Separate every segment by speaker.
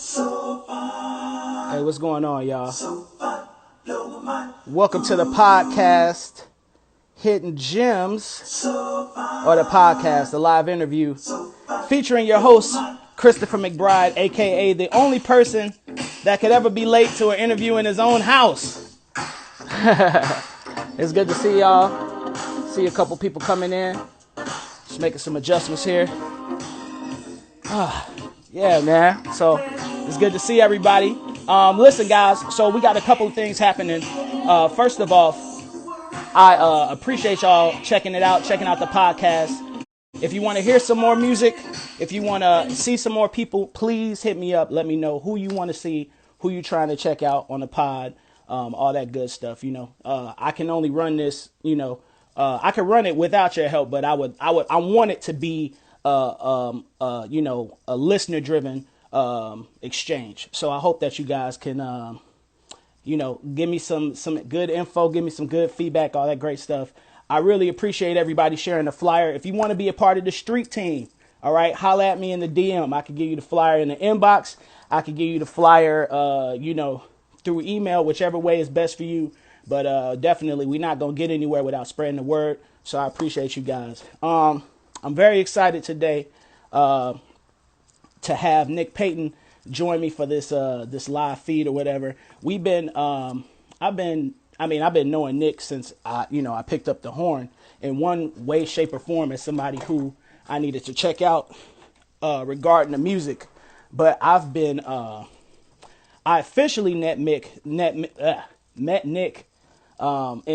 Speaker 1: Hey, what's going on, y'all? Welcome to the podcast, Hidden Gems, or the podcast, the live interview, featuring your host, Christopher McBride, aka the only person that could ever be late to an interview in his own house. It's good to see y'all. See a couple people coming in. Just making some adjustments here. Yeah, man. So it's good to see everybody. Listen, guys. So we got a couple of things happening. First of all, I appreciate y'all checking it out, checking out the podcast. If you want to hear some more music, if you want to see some more people, please hit me up. Let me know who you want to see, who you trying to check out on the pod, all that good stuff. I can only run this. I can run it without your help, but I want it to be a listener-driven exchange. So I hope that you guys can, give me some good info, give me some good feedback, all that great stuff. I really appreciate everybody sharing the flyer. If you want to be a part of the street team, all right, holla at me in the DM. I can give you the flyer in the inbox. I can give you the flyer, through email, whichever way is best for you. But definitely, we're not going to get anywhere without spreading the word. So I appreciate you guys. I'm very excited today to have Nick Payton join me for this live feed or whatever. I've been knowing Nick since I picked up the horn in one way, shape, or form as somebody who I needed to check out regarding the music. But I officially met Nick in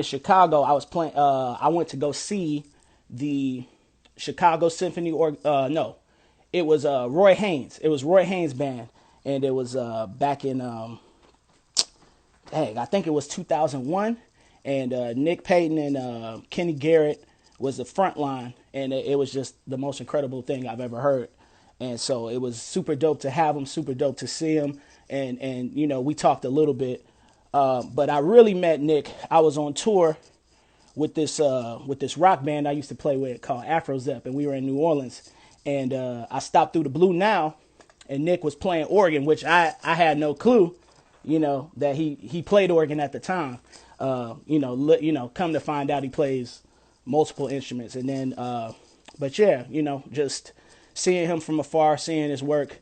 Speaker 1: Chicago. I went to go see the Chicago Symphony it was Roy Haynes. It was Roy Haynes band, and it was back in I think it was 2001, and Nick Payton and Kenny Garrett was the front line, and it was just the most incredible thing I've ever heard. And so it was super dope to have him, super dope to see him, and we talked a little bit, but I really met Nick. I was on tour with this rock band I used to play with called Afro Zep, and we were in New Orleans, and I stopped through the Blue Now, and Nick was playing organ, which I had no clue, that he played organ at the time. Come to find out he plays multiple instruments, and then but yeah, just seeing him from afar, seeing his work,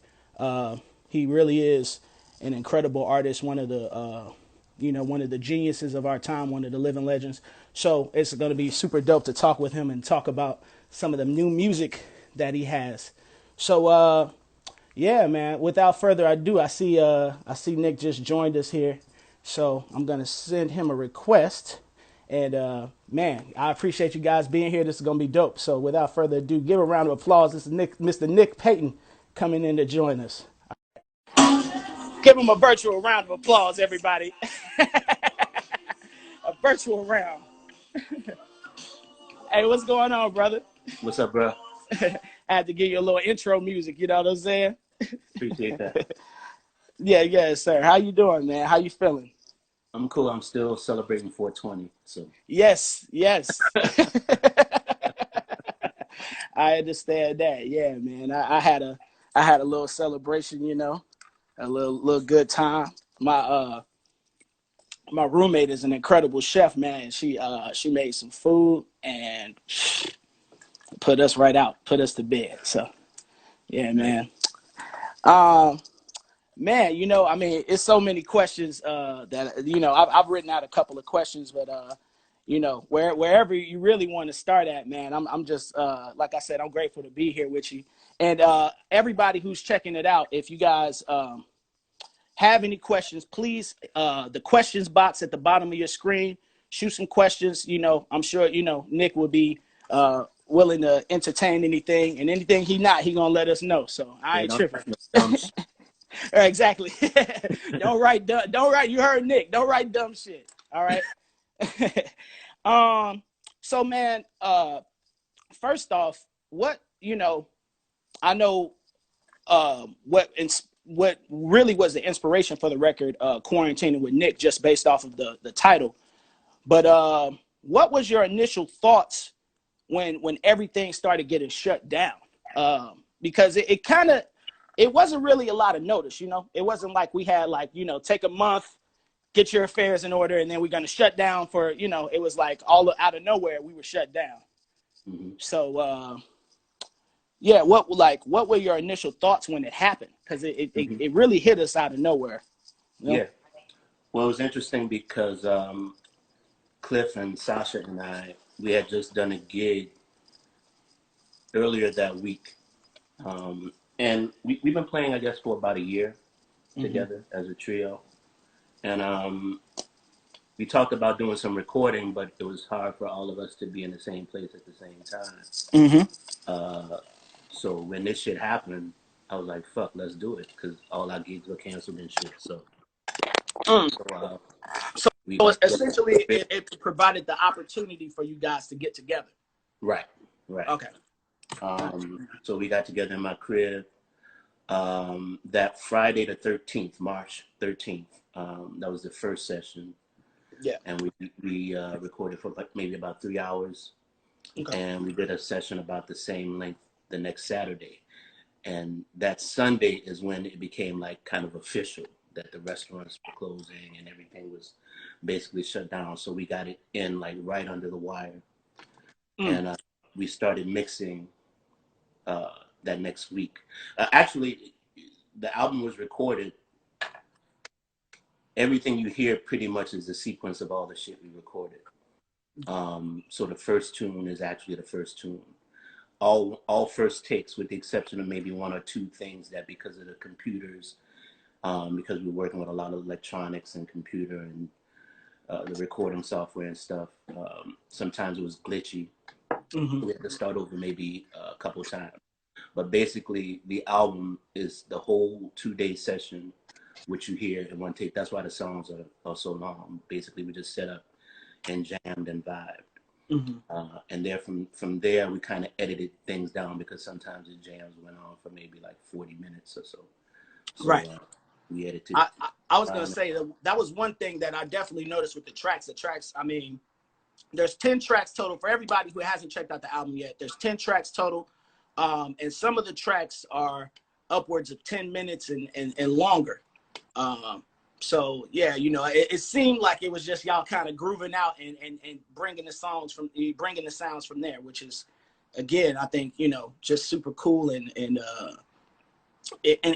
Speaker 1: he really is an incredible artist, one of the geniuses of our time, one of the living legends. So it's going to be super dope to talk with him and talk about some of the new music that he has. So, yeah, man, without further ado, I see Nick just joined us here. So I'm going to send him a request. And, man, I appreciate you guys being here. This is going to be dope. So without further ado, give a round of applause. This is Mr. Nick Payton coming in to join us. Give him a virtual round of applause, everybody. A virtual round. Hey, what's going on, brother?
Speaker 2: What's up, bro?
Speaker 1: I had to give you a little intro music, you know what I'm saying?
Speaker 2: Appreciate that.
Speaker 1: Yeah, sir. How you doing, man? How you feeling?
Speaker 2: I'm cool. I'm still celebrating 420. So
Speaker 1: Yes. I understand that. Yeah, man. I had a little celebration, a little good time. My roommate is an incredible chef, man. She made some food and put us to bed. So yeah, man. Man, it's so many questions that I've written out a couple of questions, but wherever you really want to start at, man, I'm just like I said, I'm grateful to be here with you. And everybody who's checking it out, if you guys have any questions, please, the questions box at the bottom of your screen, shoot some questions. I'm sure, Nick will be willing to entertain anything, and anything he gonna let us know. So I ain't tripping. Exactly. Don't write, you heard Nick, don't write dumb shit. All right. So man, first off, I know what really was the inspiration for the record, Quarantining with Nick, just based off of the title. But what was your initial thoughts when everything started getting shut down? Because it kind of it wasn't really a lot of notice, you know. It wasn't like we had like, you know, take a month, get your affairs in order, and then we're going to shut down for, you know, it was like all out of nowhere we were shut down.
Speaker 2: Mm-hmm.
Speaker 1: So yeah, what were your initial thoughts when it happened? Because it really hit us out of nowhere. You know?
Speaker 2: Yeah. Well, it was interesting because Cliff and Sasha and I, we had just done a gig earlier that week. And we've been playing, I guess, for about a year together as a trio. And we talked about doing some recording, but it was hard for all of us to be in the same place at the same time. So when this shit happened, I was like, fuck, let's do it. Because all our gigs were canceled and shit. So we
Speaker 1: So
Speaker 2: like,
Speaker 1: essentially, it provided the opportunity for you guys to get together.
Speaker 2: Right.
Speaker 1: Okay.
Speaker 2: So we got together in my crib that Friday the 13th, March 13th. That was the first session.
Speaker 1: Yeah.
Speaker 2: And we recorded for like maybe about 3 hours. Okay. And we did a session about the same length the next Saturday. And that Sunday is when it became like kind of official that the restaurants were closing and everything was basically shut down. So we got it in like right under the wire. And we started mixing that next week. Actually, the album was recorded. Everything you hear pretty much is the sequence of all the shit we recorded. So the first tune is actually the first tune. All first takes, with the exception of maybe one or two things that because of the computers, because we were working with a lot of electronics and computer and the recording software and stuff, sometimes it was glitchy. We had to start over maybe a couple times. But basically, the album is the whole 2-day session, which you hear in one take. That's why the songs are so long. Basically, we just set up and jammed and vibed. And there from there, we kind of edited things down because sometimes the jams went on for maybe like 40 minutes or so.
Speaker 1: Right.
Speaker 2: We edited.
Speaker 1: I was going to say that was one thing that I definitely noticed with the tracks. The tracks, I mean, there's 10 tracks total. For everybody who hasn't checked out the album yet, there's 10 tracks total. And some of the tracks are upwards of 10 minutes and longer. So yeah, you know, it seemed like it was just y'all kind of grooving out and bringing the sounds from there, which is, again, I think, you know, just super cool and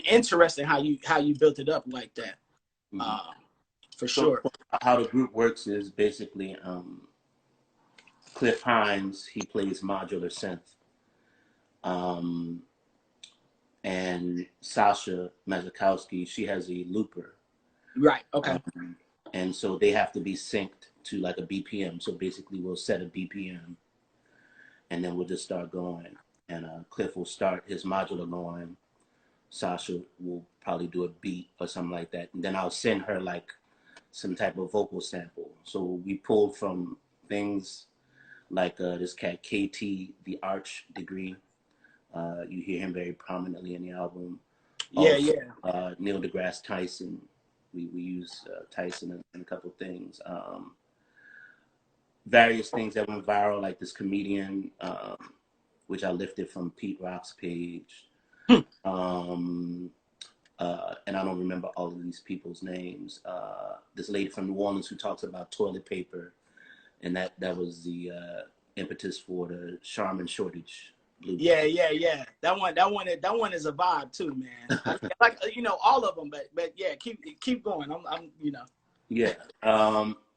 Speaker 1: interesting how you built it up like that. For sure.
Speaker 2: How the group works is basically Cliff Hines, he plays modular synth. And Sasha Mazakowski, she has a looper.
Speaker 1: Right. Okay.
Speaker 2: And so they have to be synced to like a BPM. So basically, we'll set a BPM, and then we'll just start going. And Cliff will start his modular going. Sasha will probably do a beat or something like that, and then I'll send her like some type of vocal sample. So we pull from things like this cat KT, the Arch Degree. You hear him very prominently in the album. Also, Neil deGrasse Tyson. We use Tyson in a couple things. Various things that went viral, like this comedian, which I lifted from Pete Rock's page. And I don't remember all of these people's names. This lady from New Orleans who talks about toilet paper, and that was the impetus for the Charmin shortage.
Speaker 1: Yeah. That one is a vibe too, man. Like, you know, all of them, but yeah, keep going. I'm you know.
Speaker 2: Yeah.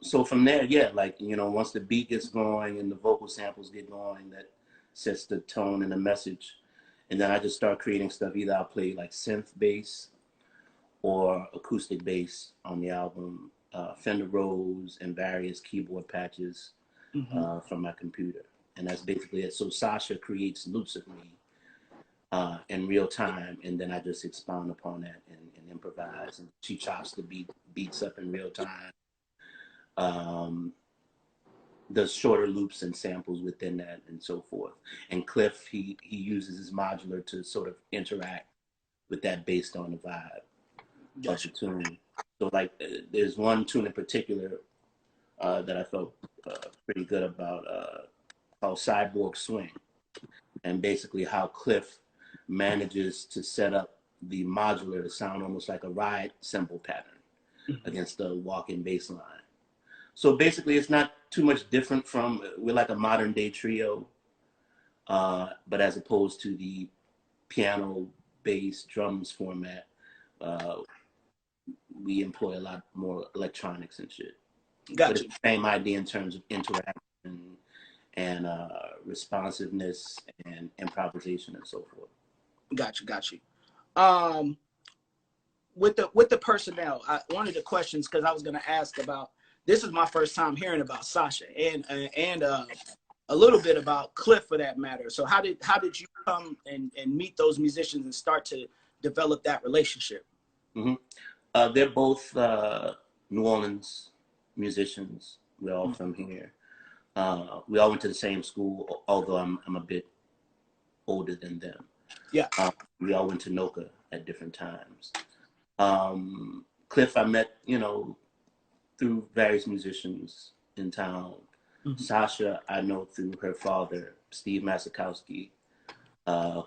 Speaker 2: So from there, yeah, like, you know, once the beat gets going and the vocal samples get going, that sets the tone and the message. And then I just start creating stuff. Either I'll play like synth bass or acoustic bass on the album, Fender Rhodes and various keyboard patches from my computer. And that's basically it. So Sasha creates loops of me in real time, and then I just expound upon that and improvise. And she chops the beats up in real time. Does shorter loops and samples within that and so forth. And Cliff, he uses his modular to sort of interact with that based on the vibe of the tune. So like there's one tune in particular that I felt pretty good about called Sidewalk Swing. And basically how Cliff manages to set up the modular to sound almost like a ride cymbal pattern against the walking bass line. So basically, it's not too much different from, we're like a modern day trio, but as opposed to the piano, bass, drums format, we employ a lot more electronics and shit.
Speaker 1: Gotcha.
Speaker 2: But it's the same idea in terms of interaction and responsiveness and improvisation and so forth.
Speaker 1: Gotcha. With the personnel, one of the questions, because I was going to ask about, this is my first time hearing about Sasha and a little bit about Cliff for that matter. So how did you come and meet those musicians and start to develop that relationship?
Speaker 2: Mm-hmm. They're both New Orleans musicians. We're all from here. We all went to the same school, although I'm a bit older than them.
Speaker 1: Yeah.
Speaker 2: We all went to NOCA at different times. Cliff, I met, through various musicians in town. Mm-hmm. Sasha, I know through her father, Steve Masakowski,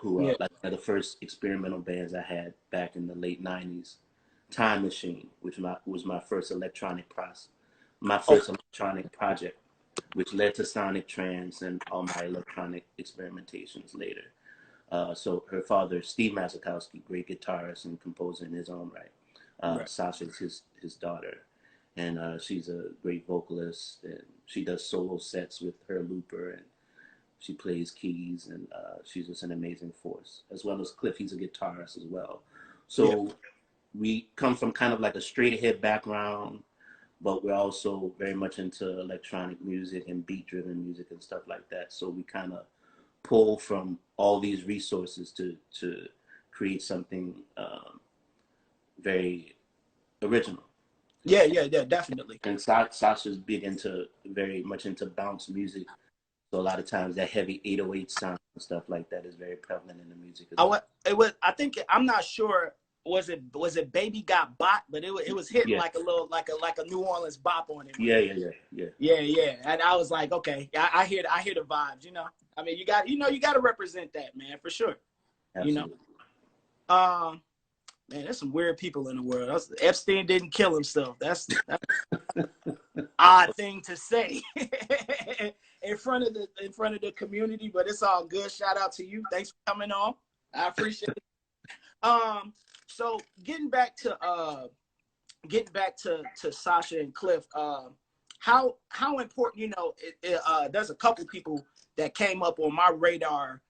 Speaker 2: who like the first experimental bands I had back in the late 90s. Time Machine, which was my first electronic project, which led to Sonic Trance and all my electronic experimentations later. So her father, Steve Masakowski, great guitarist and composer in his own right. Sasha's his daughter, and she's a great vocalist, and she does solo sets with her looper, and she plays keys, and she's just an amazing force. As well as Cliff, he's a guitarist as well. So we come from kind of like a straight ahead background, but we're also very much into electronic music and beat driven music and stuff like that. So we kind of pull from all these resources to create something very original.
Speaker 1: Yeah, definitely.
Speaker 2: And Sasha's very much into bounce music. So a lot of times that heavy 808 sound and stuff like that is very prevalent in the music.
Speaker 1: I'm not sure. Was it Baby Got Bop? But it was hitting like a New Orleans bop on it. Yeah. And I was like, okay, I hear the vibes. I mean, you got to represent that, man, for sure.
Speaker 2: Absolutely.
Speaker 1: Man, there's some weird people in the world. Epstein didn't kill himself. That's odd thing to say in front of the community, but it's all good. Shout out to you. Thanks for coming on. I appreciate it. So getting back to Sasha and Cliff, how important, there's a couple people that came up on my radar,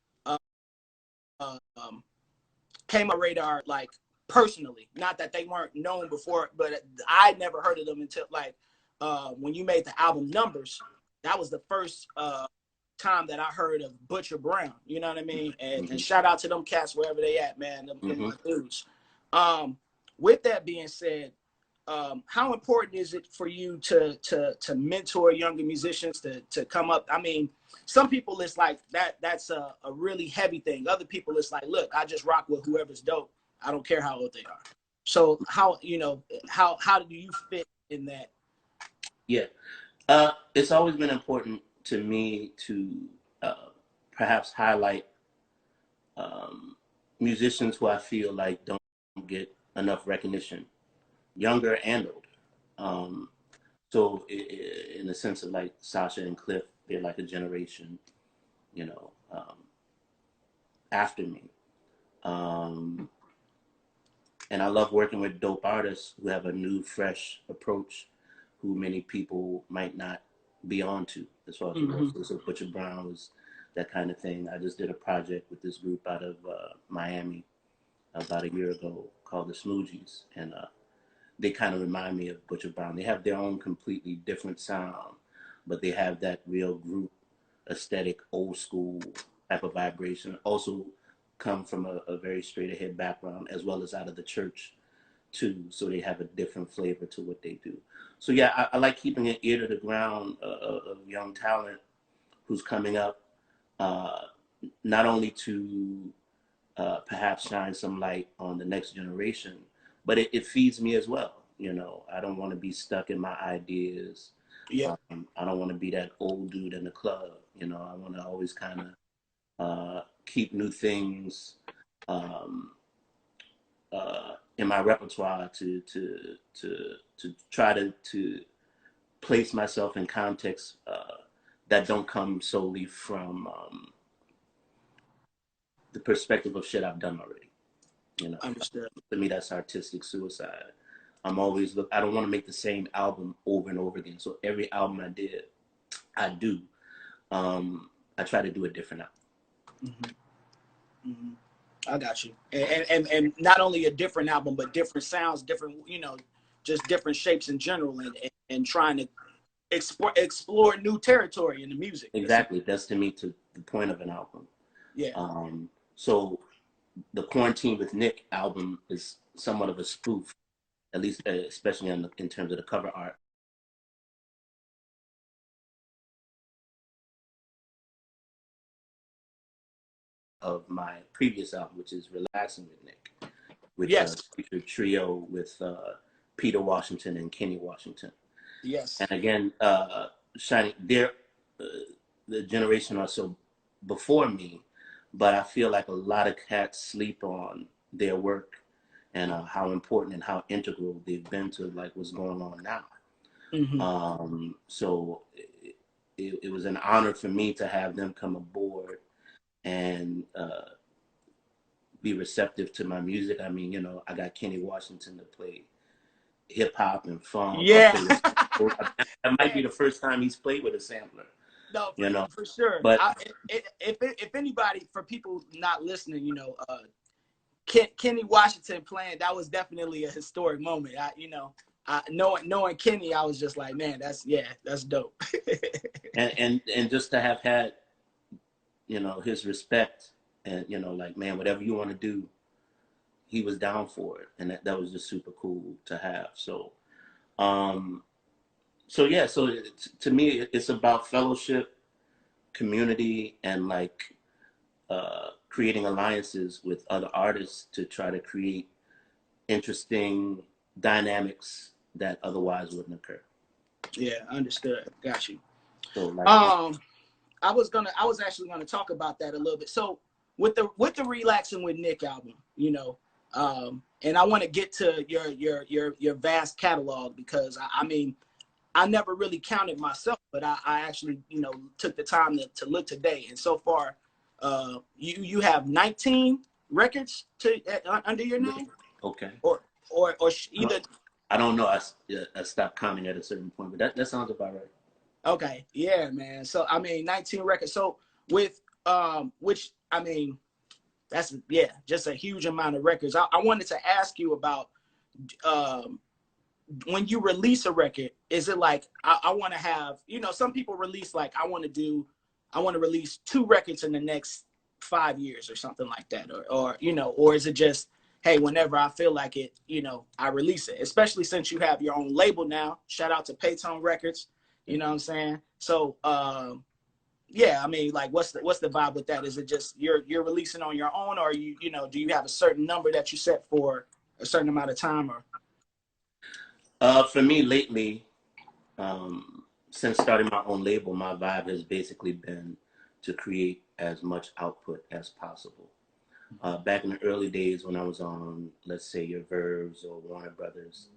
Speaker 1: like personally, not that they weren't known before, but I never heard of them until like when you made the album Numbers. That was the first time that I heard of Butcher Brown, you know what I mean? And shout out to them cats wherever they at, man, them dudes. With that being said, how important is it for you to mentor younger musicians to come up? I mean, some people it's like that's a really heavy thing. Other people it's like, look, I just rock with whoever's dope. I don't care how old they are. So how do you fit in that?
Speaker 2: Yeah. It's always been important to me to perhaps highlight musicians who I feel like don't get enough recognition, younger and older. So in the sense of like Sasha and Cliff, they're like a generation, after me. And I love working with dope artists who have a new, fresh approach, who many people might not be on to as far as so Butcher Brown was that kind of thing. I just did a project with this group out of Miami about a year ago called the Smoogies, and they kind of remind me of Butcher Brown. They have their own completely different sound, but they have that real group aesthetic, old school type of vibration. Also come from a very straight ahead background, as well as out of the church too, so they have a different flavor to what they do. So yeah, I like keeping an ear to the ground of young talent who's coming up, not only to perhaps shine some light on the next generation, but it feeds me as well. I don't want to be stuck in my ideas.
Speaker 1: Yeah.
Speaker 2: I don't want to be that old dude in the club. I want to always kind of keep new things in my repertoire to try to place myself in contexts that don't come solely from the perspective of shit I've done already. You know,
Speaker 1: Understood.
Speaker 2: to me, that's artistic suicide. I'm always I don't want to make the same album over and over again. So every album I do, I try to do a different album.
Speaker 1: Mm-hmm. Mm-hmm. I got you. And not only a different album, but different sounds, different, you know, just different shapes in general, and trying to explore new territory in the music.
Speaker 2: Exactly. That's to me to the point of an album.
Speaker 1: Yeah.
Speaker 2: So the Quarantine with Nick album is somewhat of a spoof, at least especially in terms of the cover art. Of my previous album, which is Relaxing with Nick, which featured a trio with Peter Washington and Kenny Washington.
Speaker 1: Yes.
Speaker 2: And again, shining there, the generation or so before me, but I feel like a lot of cats sleep on their work and how important and how integral they've been to like what's going on now. Mm-hmm. So it was an honor for me to have them come aboard and be receptive to my music. I mean, you know, I got Kenny Washington to play hip hop and funk.
Speaker 1: Yeah.
Speaker 2: That might be the first time he's played with a sampler.
Speaker 1: No,
Speaker 2: you know,
Speaker 1: for sure.
Speaker 2: But
Speaker 1: if anybody, for people not listening, you know, Kenny Washington playing, that was definitely a historic moment. Knowing Kenny, I was just like, man, that's dope.
Speaker 2: and just to have had, you know, his respect, and you know, like, man, whatever you want to do, he was down for it, and that was just super cool to have. So yeah, so to me, it's about fellowship, community, and like creating alliances with other artists to try to create interesting dynamics that otherwise wouldn't occur.
Speaker 1: Yeah, understood. Got you.
Speaker 2: So like,
Speaker 1: I was actually gonna talk about that a little bit. So with the Relaxing with Nick album, you know, and I want to get to your vast catalog, because I mean, I never really counted myself, but I actually, you know, took the time to look today, and so far, you have 19 records under your name.
Speaker 2: Okay.
Speaker 1: Or either.
Speaker 2: I don't know. I stopped counting at a certain point, but that sounds about right.
Speaker 1: Okay. Yeah, man. So I mean, 19 records. So with which, I mean, that's just a huge amount of records. I wanted to ask you about when you release a record, is it like I want to have, you know, some people release like I want to release 2 records in the next 5 years or something like that, or you know, or is it just, hey, whenever I feel like it, you know, I release it, especially since you have your own label now. Shout out to Payton Records, you know what I'm saying? So, yeah, I mean, like, what's the vibe with that? Is it just you're releasing on your own, or you know, do you have a certain number that you set for a certain amount of time, or?
Speaker 2: For me lately, since starting my own label, my vibe has basically been to create as much output as possible. Back in the early days when I was on, let's say, your Verves or Warner Brothers,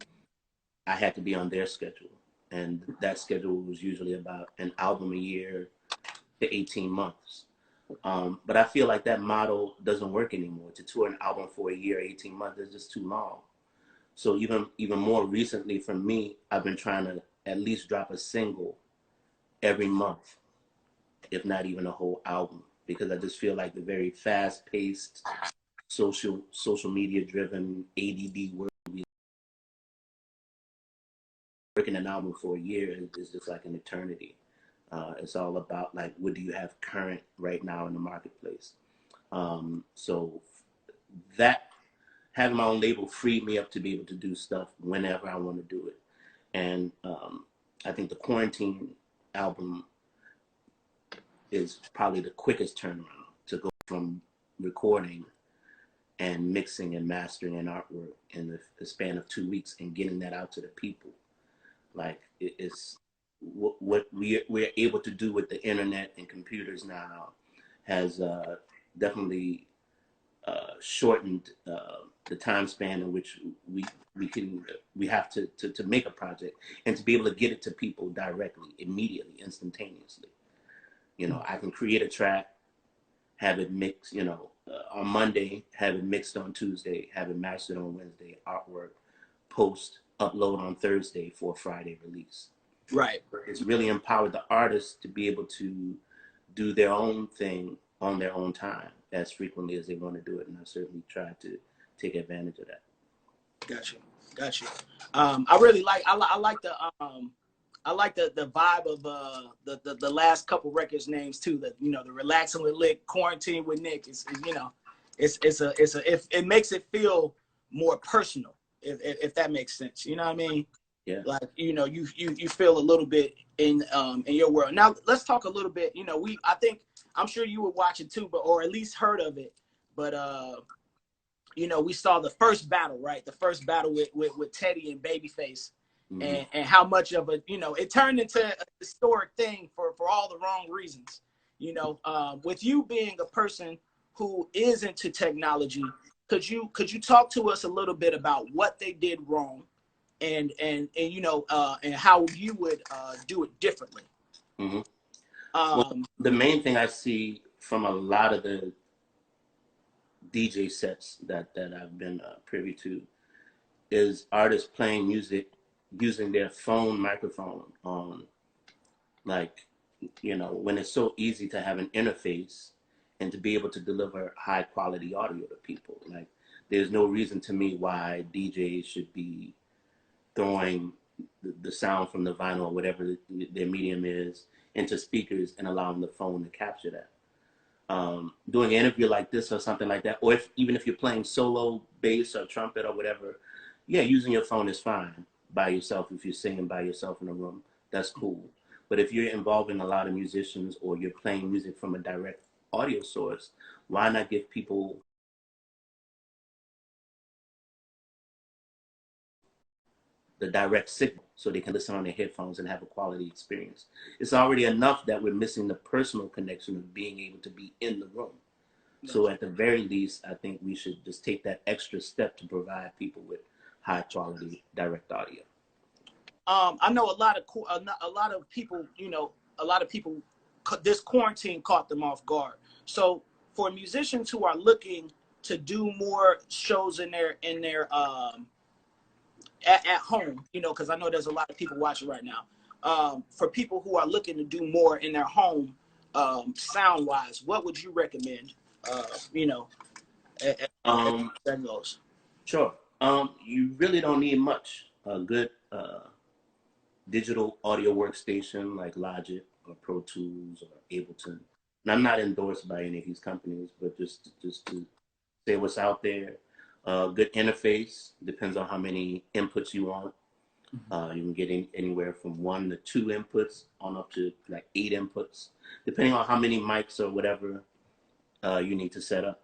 Speaker 2: I had to be on their schedule. And that schedule was usually about an album a year to 18 months. But I feel like that model doesn't work anymore. To tour an album for a year, 18 months is just too long. So even more recently for me, I've been trying to at least drop a single every month, if not even a whole album, because I just feel like the very fast-paced, social media-driven, ADD world, working an album for a year is just like an eternity. It's all about like, what do you have current right now in the marketplace? So that having my own label freed me up to be able to do stuff whenever I want to do it. And I think the Quarantine album is probably the quickest turnaround to go from recording and mixing and mastering and artwork in the span of 2 weeks and getting that out to the people. Like, it's what we're able to do with the internet and computers now has definitely shortened the time span in which we have to make a project, and to be able to get it to people directly, immediately, instantaneously. You know, I can create a track, have it mixed, you know, on Monday, have it mixed on Tuesday, have it mastered on Wednesday, artwork, post, upload on Thursday for a Friday release.
Speaker 1: Right.
Speaker 2: It's really empowered the artists to be able to do their own thing on their own time as frequently as they want to do it. And I certainly try to take advantage of that.
Speaker 1: Gotcha. I really like, I like the vibe of the last couple records names too. The, you know, the Relaxing with Lick, Quarantine with Nick. It's you know, it makes it feel more personal, if that makes sense. You know what I mean?
Speaker 2: Yeah.
Speaker 1: Like, you know, you feel a little bit in your world. Now let's talk a little bit. You know, I'm sure you were watching too, or at least heard of it. But you know, we saw the first battle, right? The first battle with Teddy and Babyface. Mm-hmm. And how much of a, you know, it turned into a historic thing for all the wrong reasons. You know, with you being a person who is into technology, could you talk to us a little bit about what they did wrong, and you know, and how you would do it differently?
Speaker 2: Mm-hmm. Well, the main thing I see from a lot of the DJ sets that I've been privy to is artists playing music using their phone microphone on, like, you know, when it's so easy to have an interface and to be able to deliver high quality audio to people. Like, there's no reason to me why DJs should be throwing the sound from the vinyl or whatever their medium is into speakers and allowing the phone to capture that. Doing an interview like this or something like that, or even if you're playing solo bass or trumpet or whatever, yeah, using your phone is fine by yourself. If you're singing by yourself in a room, that's cool. But if you're involving a lot of musicians or you're playing music from a direct audio source, why not give people the direct signal so they can listen on their headphones and have a quality experience? It's already enough that we're missing the personal connection of being able to be in the room. So at the very least, I think we should just take that extra step to provide people with high quality direct audio.
Speaker 1: I know a lot of people, you know, this quarantine caught them off guard. So for musicians who are looking to do more shows in their at home, you know, because I know there's a lot of people watching right now. For people who are looking to do more in their home, sound wise, what would you recommend? You know, that goes.
Speaker 2: Sure. You really don't need much. A good digital audio workstation like Logic or Pro Tools or Ableton. And I'm not endorsed by any of these companies, but just to say what's out there. Good interface, depends on how many inputs you want. You can get anywhere from 1 to 2 inputs on up to like 8 inputs, depending on how many mics or whatever you need to set up.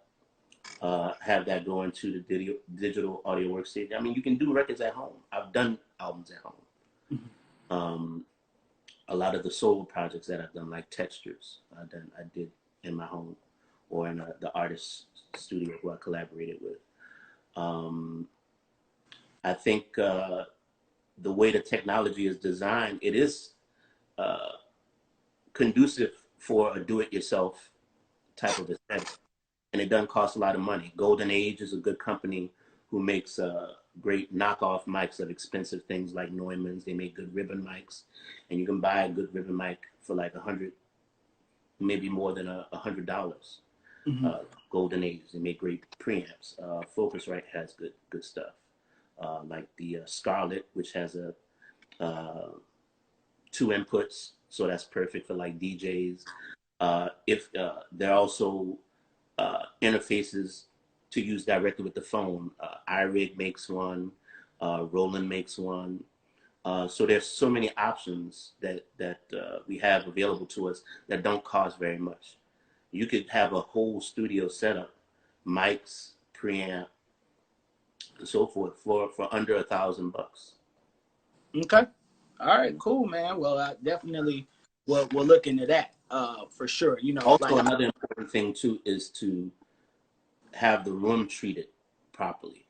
Speaker 2: Have that go into the digital audio workstation. I mean, you can do records at home. I've done albums at home. A lot of the solo projects that I've done, like Textures, I did in my home or in the artist's studio who I collaborated with. I think the way the technology is designed, it is conducive for a do-it-yourself type of aesthetic, and it doesn't cost a lot of money. Golden Age is a good company who makes great knockoff mics of expensive things like Neumann's. They make good ribbon mics, and you can buy a good ribbon mic for like $100, maybe more than $100. Golden Age, they make great preamps. Focusrite has good stuff, like the Scarlett, which has 2 inputs, so that's perfect for like DJs. If there are also interfaces to use directly with the phone. iRig makes one, Roland makes one. So there's so many options that we have available to us that don't cost very much. You could have a whole studio setup, mics, preamp, and so forth for under $1,000.
Speaker 1: Okay. All right, cool, man. Well, I definitely will look into that for sure. You know,
Speaker 2: also, another important thing too is to have the room treated properly,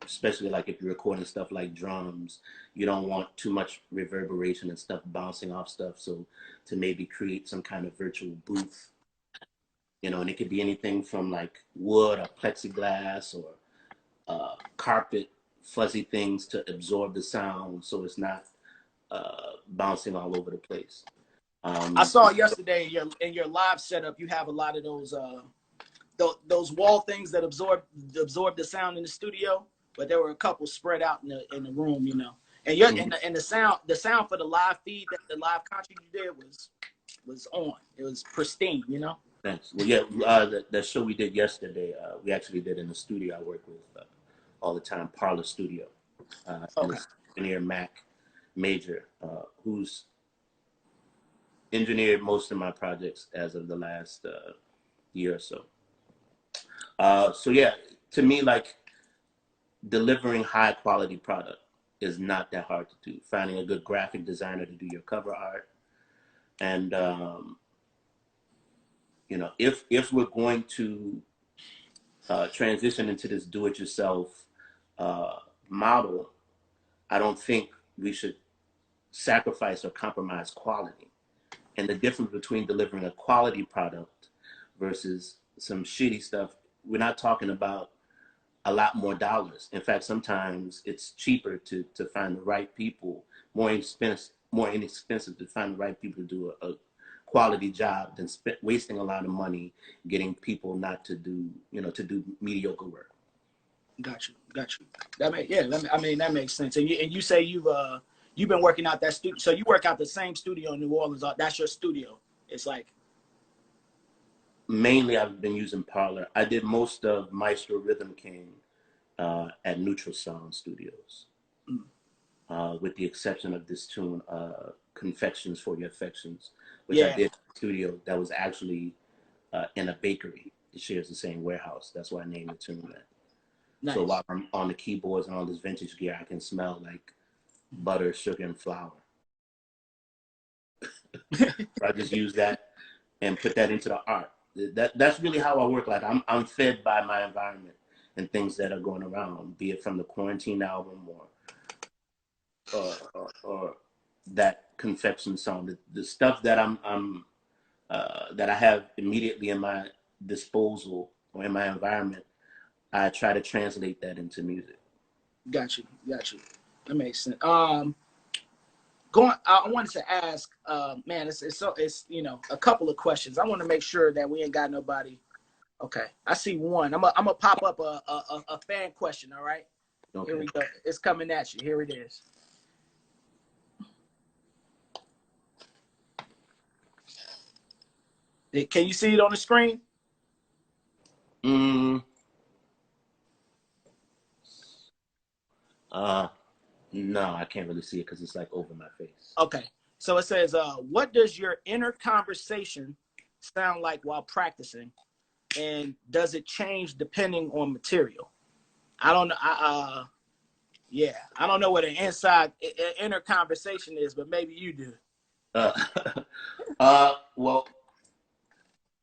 Speaker 2: especially like if you're recording stuff like drums. You don't want too much reverberation and stuff bouncing off stuff. So to maybe create some kind of virtual booth, you know, and it could be anything from like wood or plexiglass or carpet, fuzzy things to absorb the sound so it's not bouncing all over the place.
Speaker 1: I saw yesterday in your live setup, you have a lot of those wall things that absorb the sound in the studio, but there were a couple spread out in the room, you know. And and the sound for the live feed, that the live concert you did was on. It was pristine, you know.
Speaker 2: Thanks. Well, yeah, the show we did yesterday, we actually did in the studio I work with all the time, Parlor Studio. And it's engineer Mac Major, who's engineered most of my projects as of the last year or so. So yeah, to me, like, delivering high quality product is not that hard to do. Finding a good graphic designer to do your cover art, and you know, if we're going to transition into this do-it-yourself model, I don't think we should sacrifice or compromise quality. And the difference between delivering a quality product versus some shitty stuff, we're not talking about a lot more dollars. In fact, sometimes it's cheaper to find the right people, more inexpensive to find the right people to do a quality job than wasting a lot of money getting people not to do, you know, to do mediocre work.
Speaker 1: Got you. That makes sense. And you say you've been working out that studio. So you work out the same studio in New Orleans. That's your studio. It's like.
Speaker 2: Mainly, I've been using Parlor. I did most of Maestro Rhythm King at Neutral Sound Studios, with the exception of this tune, Confections for Your Affections, which I did in a studio that was actually in a bakery. It shares the same warehouse. That's why I named the tune that. Nice. So while I'm on the keyboards and all this vintage gear, I can smell like butter, sugar, and flour. I just use that and put that into the art. That's really how I work. Like, I'm fed by my environment and things that are going around, be it from the Quarantine album or that Confection song. The stuff that that I have immediately in my disposal or in my environment, I try to translate that into music.
Speaker 1: Got you. That makes sense. I wanted to ask, man, it's you know, a couple of questions. I want to make sure that we ain't got nobody. Okay, I see one. I'm gonna pop up a fan question. All right, okay. Here we go. It's coming at you. Here it is. Can you see it on the screen?
Speaker 2: No, I can't really see it because it's like over my face.
Speaker 1: Okay. So it says, what does your inner conversation sound like while practicing? And does it change depending on material? I don't know. I don't know what an inner conversation is, but maybe you do.
Speaker 2: Well,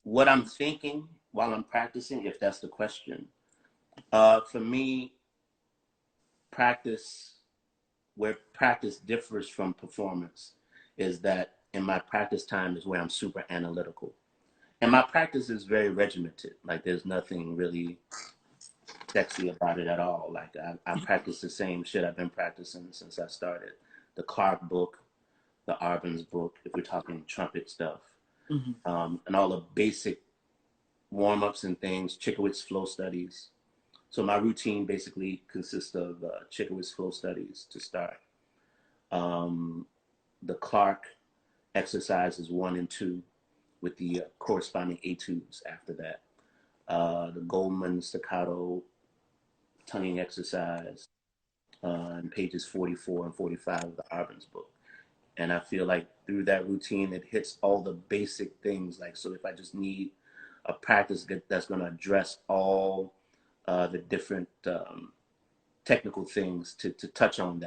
Speaker 2: what I'm thinking while I'm practicing, if that's the question, for me, where practice differs from performance is that in my practice time is where I'm super analytical. And my practice is very regimented. Like, there's nothing really sexy about it at all. Like, I practice the same shit I've been practicing since I started. The Clark book, the Arbenz book, if we're talking trumpet stuff, and all the basic warm-ups and things, Chickowitz flow studies. So my routine basically consists of Chickowitz flow studies to start. The Clark exercises 1 and 2 with the corresponding etudes after that. The Goldman staccato tonguing exercise on pages 44 and 45 of the Arbenz book. And I feel like through that routine, it hits all the basic things. Like, so if I just need a practice that's going to address all the different technical things to touch on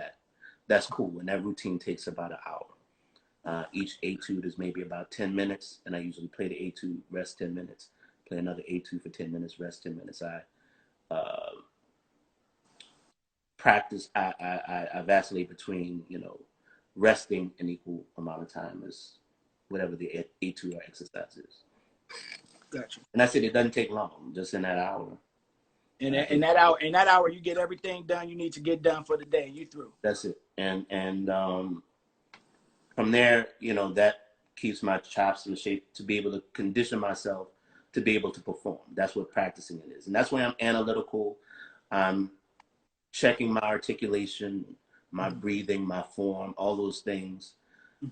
Speaker 2: that's cool. And that routine takes about an hour. Each etude is maybe about 10 minutes. And I usually play the etude, rest 10 minutes, play another etude for 10 minutes, rest 10 minutes. uh, practice, I vacillate between, you know, resting an equal amount of time as whatever the etude or exercise is.
Speaker 1: Gotcha.
Speaker 2: And I said it doesn't take long, just in that hour.
Speaker 1: And in that hour, you get everything done you need to get done for the day. You through.
Speaker 2: That's it. And from there, you know, that keeps my chops in shape to be able to condition myself to be able to perform. That's what practicing it is. And that's why I'm analytical. I'm checking my articulation, my breathing, my form, all those things,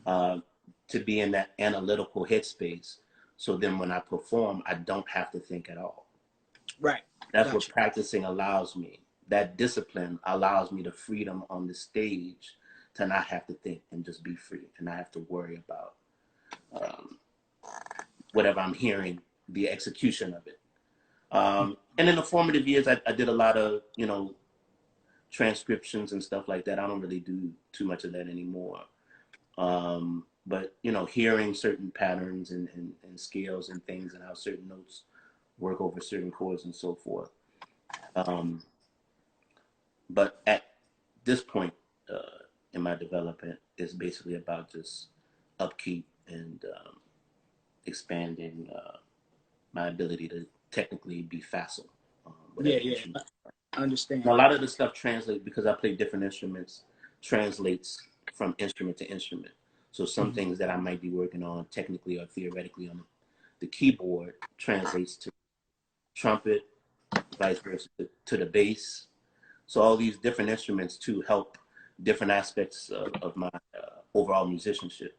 Speaker 2: to be in that analytical headspace. So then when I perform, I don't have to think at all.
Speaker 1: Right.
Speaker 2: That's what practicing allows me. That discipline allows me the freedom on the stage to not have to think and just be free and not have to worry about whatever I'm hearing, the execution of it. And in the formative years, I did a lot of, you know, transcriptions and stuff like that. I don't really do too much of that anymore. But, you know, hearing certain patterns and scales and things and how certain notes work over certain chords and so forth. But at this point in my development, it's basically about just upkeep and expanding my ability to technically be facile.
Speaker 1: Yeah. I understand.
Speaker 2: Now, a lot of the stuff translates because I play different instruments, translates from instrument to instrument. So some things that I might be working on technically or theoretically on the keyboard translates to trumpet, vice versa to the bass. So all these different instruments to help different aspects of my overall musicianship.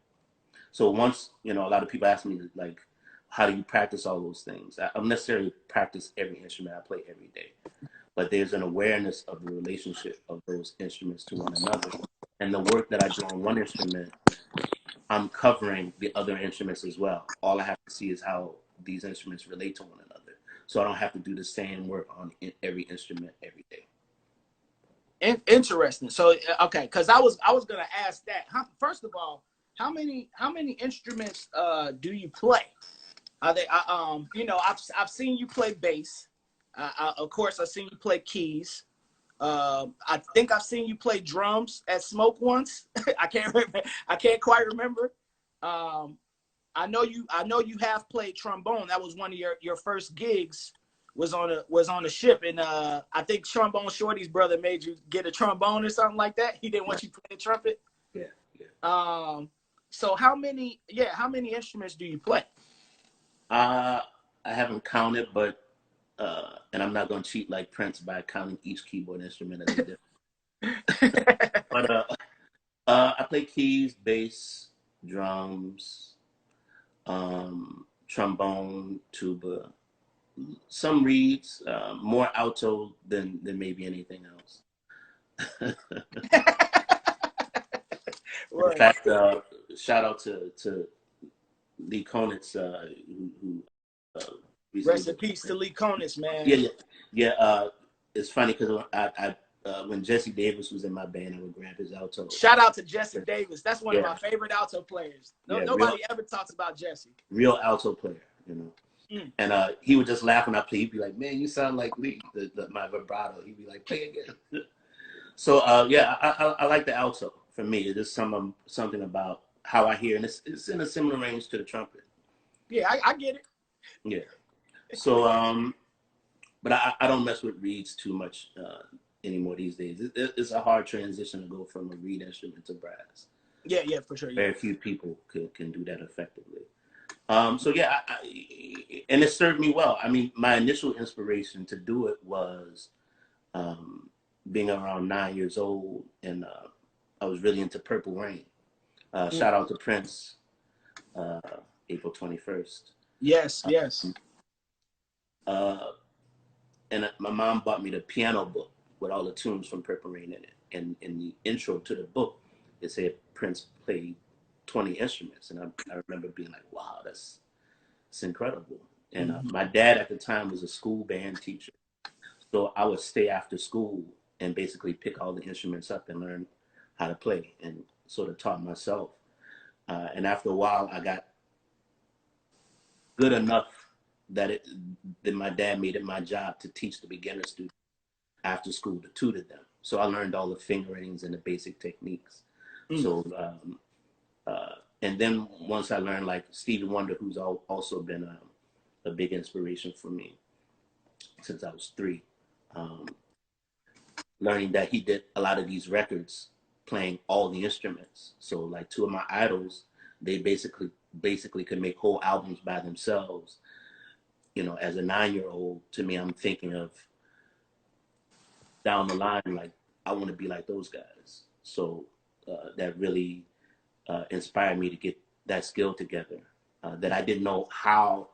Speaker 2: So once, you know, a lot of people ask me, like, how do you practice all those things? I don't necessarily practice every instrument I play every day, but there's an awareness of the relationship of those instruments to one another. And the work that I do on one instrument, I'm covering the other instruments as well. All I have to see is how these instruments relate to one another. So I don't have to do the same work on every instrument every day.
Speaker 1: Interesting. So okay, because I was gonna ask that. First of all, how many instruments do you play? Are they? You know, I've seen you play bass. Of course, I've seen you play keys. I think I've seen you play drums at Smoke once. I can't remember. I can't quite remember. I know you have played trombone. That was one of your first gigs. Was on a ship, and I think Trombone Shorty's brother made you get a trombone or something like that. He didn't want you to play the trumpet.
Speaker 2: Yeah.
Speaker 1: So how many instruments do you play?
Speaker 2: I haven't counted, but and I'm not going to cheat like Prince by counting each keyboard instrument as a different. But I play keys, bass, drums, trombone, tuba, some reeds, more alto than maybe anything else.
Speaker 1: Right.
Speaker 2: In fact, shout out to Lee Konitz, who
Speaker 1: Rest in peace to Lee Konitz, man.
Speaker 2: Yeah. It's funny because I when Jesse Davis was in my band, I would grab his alto.
Speaker 1: Shout out to Jesse Davis. That's one of my favorite alto players. Nobody ever talks about Jesse.
Speaker 2: Real alto player, you know. And he would just laugh when I play. He'd be like, "Man, you sound like Lee." My vibrato. He'd be like, "Play again." So I like the alto. For me, it is something about how I hear, and it's in a similar range to the trumpet.
Speaker 1: Yeah, I get it.
Speaker 2: Yeah. So but I don't mess with reeds too much anymore these days. It's a hard transition to go from a reed instrument to brass.
Speaker 1: Yeah, for sure.
Speaker 2: Very few people can do that effectively. So yeah, and it served me well. I mean, my initial inspiration to do it was being around 9 years old, and I was really into Purple Rain. Shout out to Prince, April 21st.
Speaker 1: Yes.
Speaker 2: And my mom bought me the piano book with all the tunes from Purple Rain in it. And in the intro to the book, it said Prince played 20 instruments. And I remember being like, wow, that's incredible. And my dad at the time was a school band teacher. So I would stay after school and basically pick all the instruments up and learn how to play and sort of taught myself. And after a while, I got good enough that my dad made it my job to teach the beginner students after school, to tutor them. So I learned all the fingerings and the basic techniques. So and then once I learned, like Stevie Wonder, who's also been a big inspiration for me since I was 3, learning that he did a lot of these records playing all the instruments. So like 2 of my idols, they basically could make whole albums by themselves. You know, as a 9-year-old, to me, I'm thinking of down the line, like, I want to be like those guys. So that really inspired me to get that skill together, that I didn't know how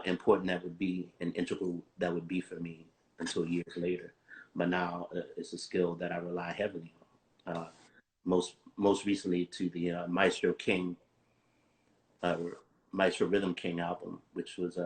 Speaker 2: important that would be and integral that would be for me until years later. But now it's a skill that I rely heavily on. Most recently to the Maestro Rhythm King album, which was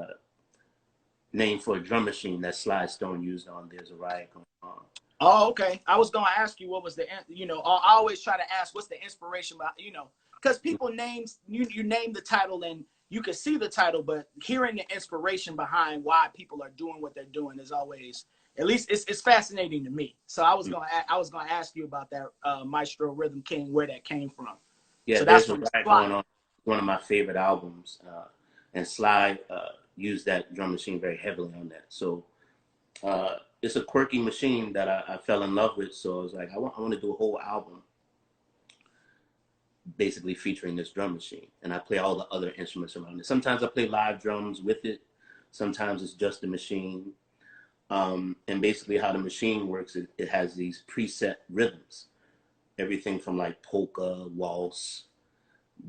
Speaker 2: named for a drum machine that Sly Stone used on There's a Riot Going On.
Speaker 1: Oh, okay. I was gonna ask you what was the, you know, I always try to ask what's the inspiration behind, you know, because people names you name the title and you can see the title, but hearing the inspiration behind why people are doing what they're doing is always, at least it's fascinating to me. So I was gonna ask you about that Maestro Rhythm King, where that came from.
Speaker 2: Yeah,
Speaker 1: So that's
Speaker 2: There's a
Speaker 1: from
Speaker 2: Riot
Speaker 1: Sly.
Speaker 2: Going On, one of my favorite albums, and Sly used that drum machine very heavily on that. So it's a quirky machine that I fell in love with. So I was like, I want to do a whole album basically featuring this drum machine. And I play all the other instruments around it. Sometimes I play live drums with it. Sometimes it's just the machine. And basically how the machine works, it has these preset rhythms. Everything from like polka, waltz,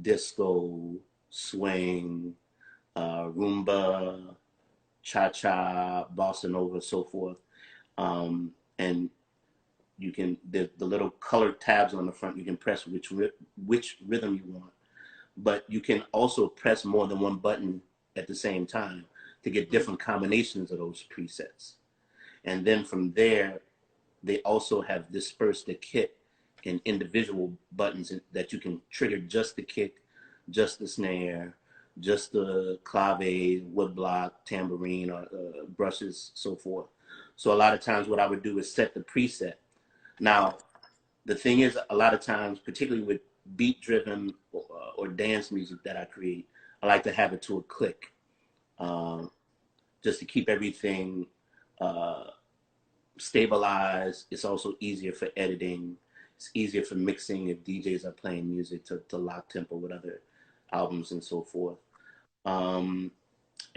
Speaker 2: disco, swing, rumba, cha-cha, bossa nova, so forth. And you can, the little colored tabs on the front, you can press which rhythm you want. But you can also press more than one button at the same time to get different combinations of those presets. And then from there, they also have dispersed the kit in individual buttons that you can trigger just the kick, just the snare, just the clave, woodblock, tambourine, or brushes, so forth. So a lot of times what I would do is set the preset. Now, the thing is, a lot of times, particularly with beat-driven or dance music that I create, I like to have it to a click, just to keep everything stabilized. It's also easier for editing. It's easier for mixing if DJs are playing music to lock tempo with other albums and so forth. And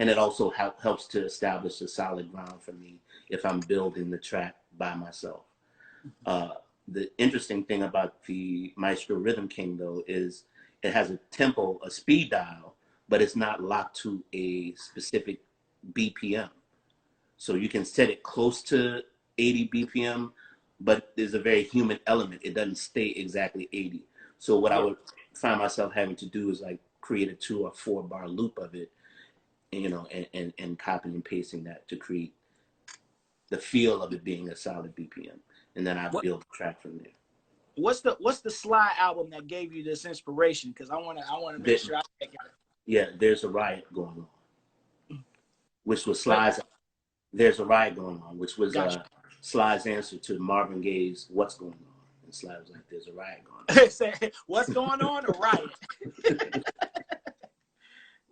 Speaker 2: it also helps to establish a solid ground for me if I'm building the track by myself. The interesting thing about the Maestro Rhythm King, though, is it has a tempo, a speed dial, but it's not locked to a specific BPM. So you can set it close to 80 BPM, but there's a very human element. It doesn't stay exactly 80. So what I would find myself having to do is like create a 2 or 4 bar loop of it, you know, and copying and pasting that to create the feel of it being a solid BPM. And then I build the track from there.
Speaker 1: What's the Sly album that gave you this inspiration? Because I wanna make sure I check it out.
Speaker 2: Yeah, There's a Riot Going On, which was Sly's. There's a Riot Going On, which was Sly's answer to Marvin Gaye's "What's Going On," and Sly was like, "There's a riot going on."
Speaker 1: Say, what's going on? A riot.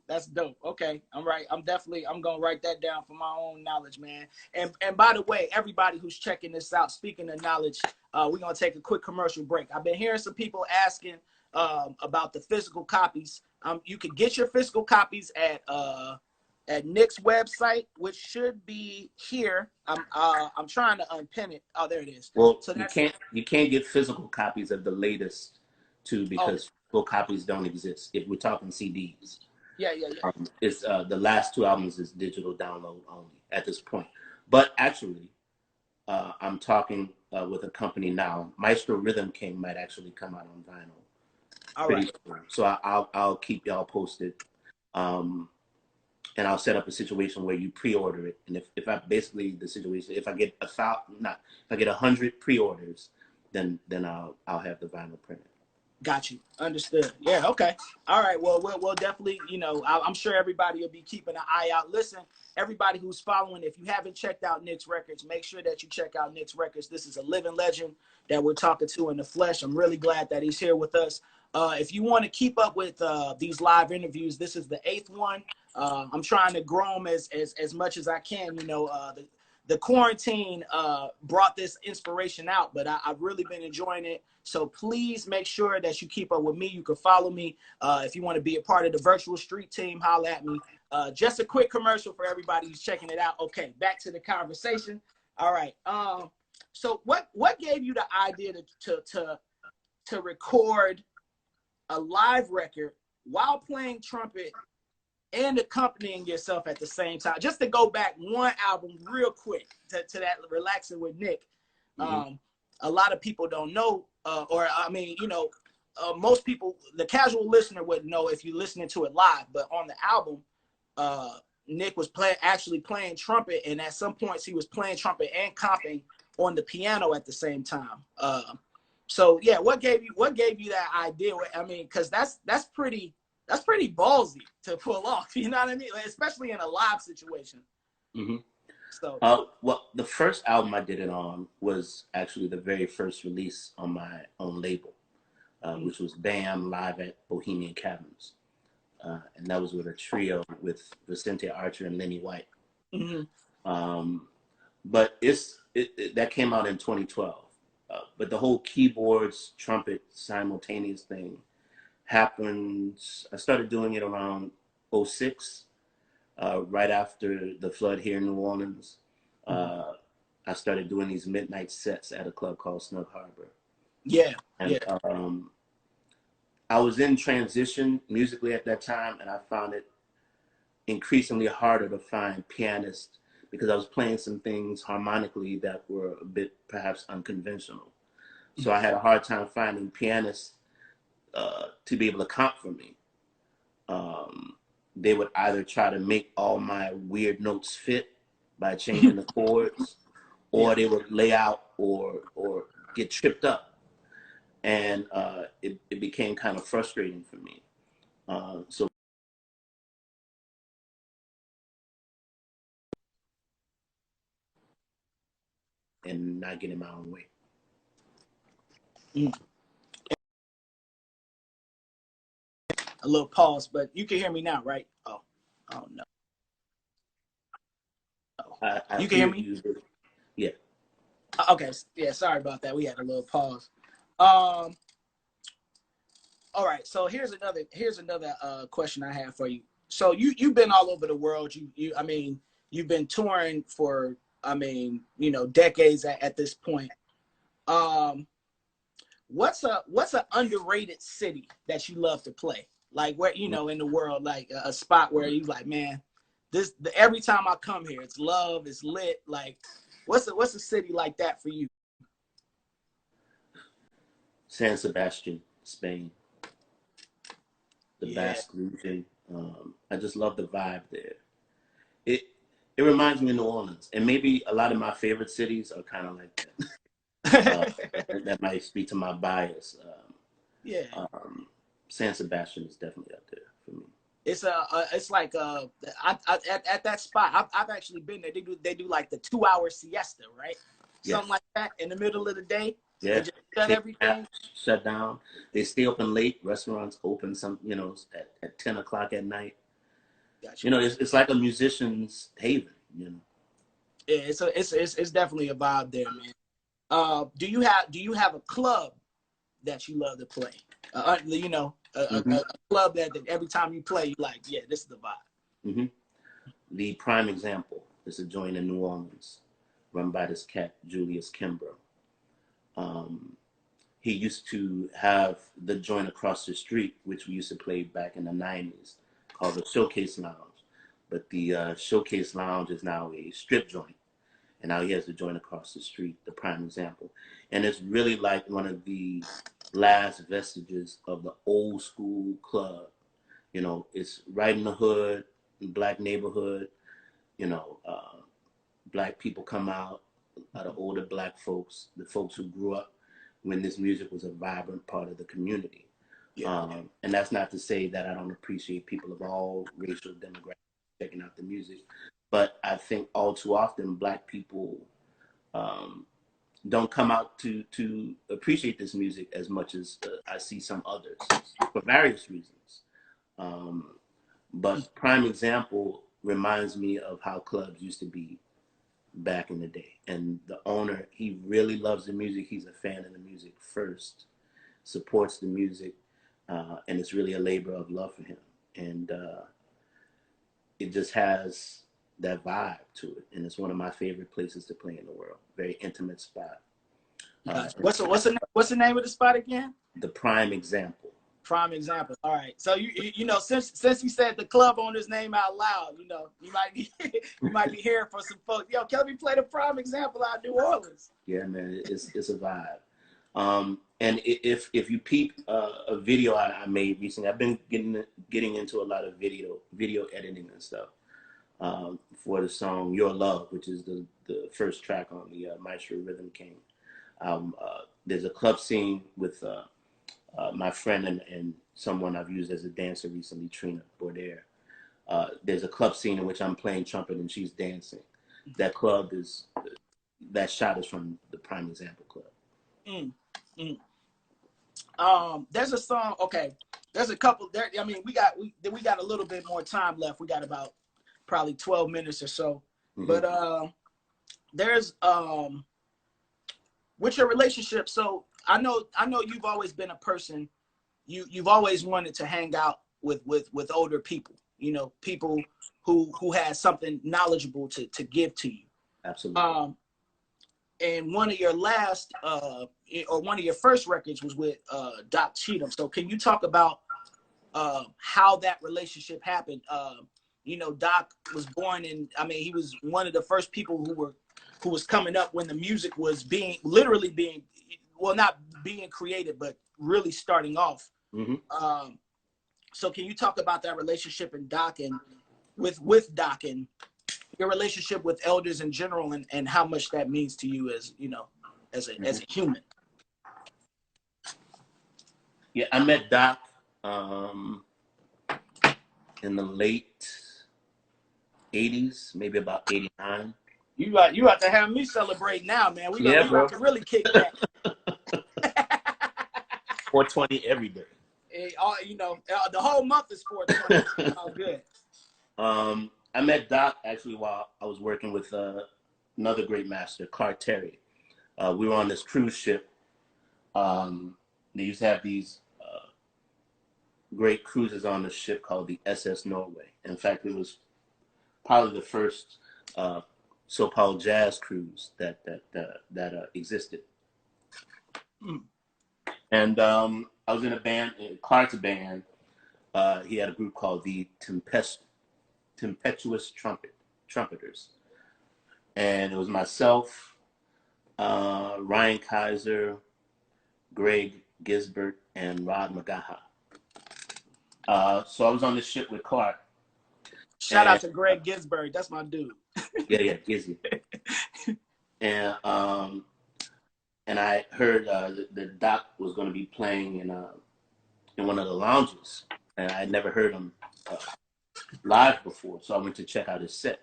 Speaker 1: That's dope. Okay, I'm right. I'm gonna write that down for my own knowledge, man. And by the way, everybody who's checking this out, speaking of knowledge, we're gonna take a quick commercial break. I've been hearing some people asking about the physical copies. You can get your physical copies at Nick's website, which should be here. I'm trying to unpin it. Oh, there it is.
Speaker 2: Well, so you can't get physical copies of the latest two because physical copies don't exist. If we're talking CDs.
Speaker 1: Yeah.
Speaker 2: It's the last 2 albums is digital download only at this point. But actually, I'm talking with a company now. Maestro Rhythm King might actually come out on vinyl.
Speaker 1: All right.
Speaker 2: Soon. So I'll keep y'all posted. And I'll set up a situation where you pre-order it. And if I basically the situation, if I get 100 pre-orders, then I'll have the vinyl printed.
Speaker 1: Got you. Understood. Yeah. Okay. All right. Well, we'll definitely, you know, I'm sure everybody will be keeping an eye out. Listen, everybody who's following, if you haven't checked out Nick's records, make sure that you check out Nick's records. This is a living legend that we're talking to in the flesh. I'm really glad that he's here with us. If you want to keep up with these live interviews, this is the 8th one. I'm trying to grow them as much as I can. You know, the quarantine brought this inspiration out, but I've really been enjoying it. So please make sure that you keep up with me. You can follow me. If you want to be a part of the virtual street team, holla at me. Just a quick commercial for everybody who's checking it out. Okay, back to the conversation. All right. So what gave you the idea to record a live record while playing trumpet and accompanying yourself at the same time? Just to go back one album real quick to that Relaxing with Nick. A lot of people don't know, or I mean, you know, most people, the casual listener wouldn't know if you're listening to it live, but on the album, Nick was actually playing trumpet, and at some points he was playing trumpet and comping on the piano at the same time. So yeah, what gave you that idea? I mean, because that's pretty ballsy to pull off. You know what I mean? Like, especially in a live situation. So,
Speaker 2: well, the first album I did it on was actually the very first release on my own label, which was BAM Live at Bohemian Caverns. And that was with a trio with Vicente Archer and Lenny White. But that came out in 2012. But the whole keyboards, trumpet, simultaneous thing happened. I started doing it around 06. Right after the flood here in New Orleans, I started doing these midnight sets at a club called Snug Harbor.
Speaker 1: Yeah.
Speaker 2: And I was in transition musically at that time, and I found it increasingly harder to find pianists because I was playing some things harmonically that were a bit perhaps unconventional. So I had a hard time finding pianists to be able to comp for me. They would either try to make all my weird notes fit by changing the chords, or they would lay out or get tripped up. And it became kind of frustrating for me. So and not getting my own way.
Speaker 1: A little pause, but you can hear me now, right? Oh no. You can hear me?
Speaker 2: Yeah.
Speaker 1: Okay. Yeah. Sorry about that. We had a little pause. All right. So here's another question I have for you. So you've been all over the world. I mean, you've been touring for, I mean, you know, decades at this point. What's an underrated city that you love to play? Like, where, you know, in the world, like a spot where you like, man, every time I come here, it's love, it's lit. Like, what's a city like that for you?
Speaker 2: San Sebastian, Spain. The Basque region. I just love the vibe there. It reminds me of New Orleans, and maybe a lot of my favorite cities are kind of like that. That might speak to my bias. San Sebastian is definitely up there for me.
Speaker 1: It's like at that spot. I've actually been there. They do like the 2-hour siesta, right?
Speaker 2: Yes.
Speaker 1: Something like that in the middle of the day.
Speaker 2: Yeah.
Speaker 1: They just shut everything.
Speaker 2: Shut down. They stay open late. Restaurants open at 10 o'clock at night.
Speaker 1: Gotcha.
Speaker 2: You know, it's like a musician's haven. You know.
Speaker 1: Yeah, it's definitely a vibe there, man. Do you have a club that you love to play? You know, a club that every time you play, you like, yeah, this is the vibe.
Speaker 2: The prime example is a joint in New Orleans, run by this cat Julius Kimbrough. He used to have the joint across the street, which we used to play back in the 90s, called the Showcase Lounge. But the Showcase Lounge is now a strip joint. And now he has the joint across the street, the prime example. And it's really like one of the last vestiges of the old school club. You know, it's right in the hood, black neighborhood. You know, black people come out, a lot of older black folks, the folks who grew up when this music was a vibrant part of the community. And that's not to say that I don't appreciate people of all racial demographics checking out the music, but I think all too often Black people don't come out to appreciate this music as much as I see some others for various reasons. But prime example reminds me of how clubs used to be back in the day. And the owner, he really loves the music. He's a fan of the music first, supports the music, and it's really a labor of love for him. And it just has that vibe to it. And it's one of my favorite places to play in the world. Very intimate spot.
Speaker 3: What's the name of the spot again?
Speaker 2: The Prime Example.
Speaker 3: Prime Example. All right. So you know, since you said the club owner's name out loud, you know, you might be hearing from some folks. Yo, can we play the Prime Example out of New Orleans?
Speaker 2: Yeah, man, it's a vibe. And if you peep a video I made recently, I've been getting into a lot of video editing and stuff for the song Your Love, which is the first track on the Maestro Rhythm King. There's a club scene with my friend and someone I've used as a dancer recently, Trina Bordaire. There's a club scene in which I'm playing trumpet and she's dancing. That shot is from the Prime Example Club.
Speaker 3: There's a song. Okay, there's a couple there. I mean, we got a little bit more time left. We got about probably 12 minutes or so. But there's with your relationship. So I know you've always been a person. You've always wanted to hang out with older people. You know, people who has something knowledgeable to give to you.
Speaker 2: Absolutely.
Speaker 3: And one of your last or one of your first records was with Doc Cheatham. So can you talk about how that relationship happened? You know, Doc was born in, I mean, he was one of the first people who was coming up when the music was literally being, well, not being created, but really starting off. So can you talk about that relationship in Doc and with Doc and your relationship with elders in general and how much that means to you as, you know, as a human?
Speaker 2: Yeah, I met Doc in the late 80s, maybe about 89.
Speaker 3: You have to have me celebrate now, man. We got to really kick back.
Speaker 2: 420 every day.
Speaker 3: You know, the whole month is 420. All good.
Speaker 2: I met Doc actually while I was working with another great master, Clark Terry. We were on this cruise ship. They used to have these great cruises on the ship called the SS Norway. In fact, it was probably the first so-called jazz cruise that existed. And I was in a band, Clark's band. He had a group called the Tempestuous Trumpeters. And it was myself, Ryan Kaiser, Greg Gisbert, and Rod Magaha. So I was on the ship with Clark.
Speaker 3: Shout out to Greg Gisbert. That's my dude.
Speaker 2: Yeah, Gizzy. And I heard that Doc was going to be playing in one of the lounges, and I had never heard him live before, so I went to check out his set.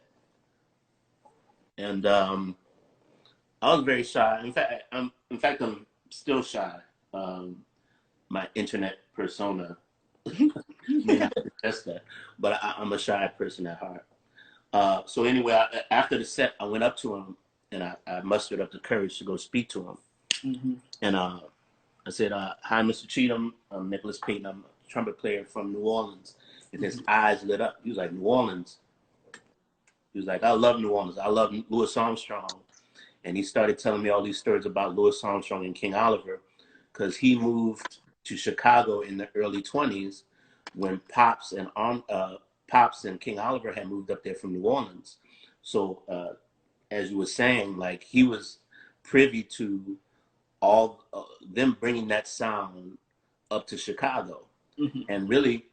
Speaker 2: And I was very shy. In fact, I'm still shy. My internet persona may not suggest that, but I'm a shy person at heart. So anyway, after the set, I went up to him and I mustered up the courage to go speak to him. And I said, "Hi, Mr. Cheatham. I'm Nicholas Payton. I'm a trumpet player from New Orleans." And his eyes lit up. He was like, "New Orleans?" He was like, "I love New Orleans. I love Louis Armstrong." And he started telling me all these stories about Louis Armstrong and King Oliver, because he moved to Chicago in the early 20s when Pops and King Oliver had moved up there from New Orleans. So as you were saying, like, he was privy to all them bringing that sound up to Chicago. And really,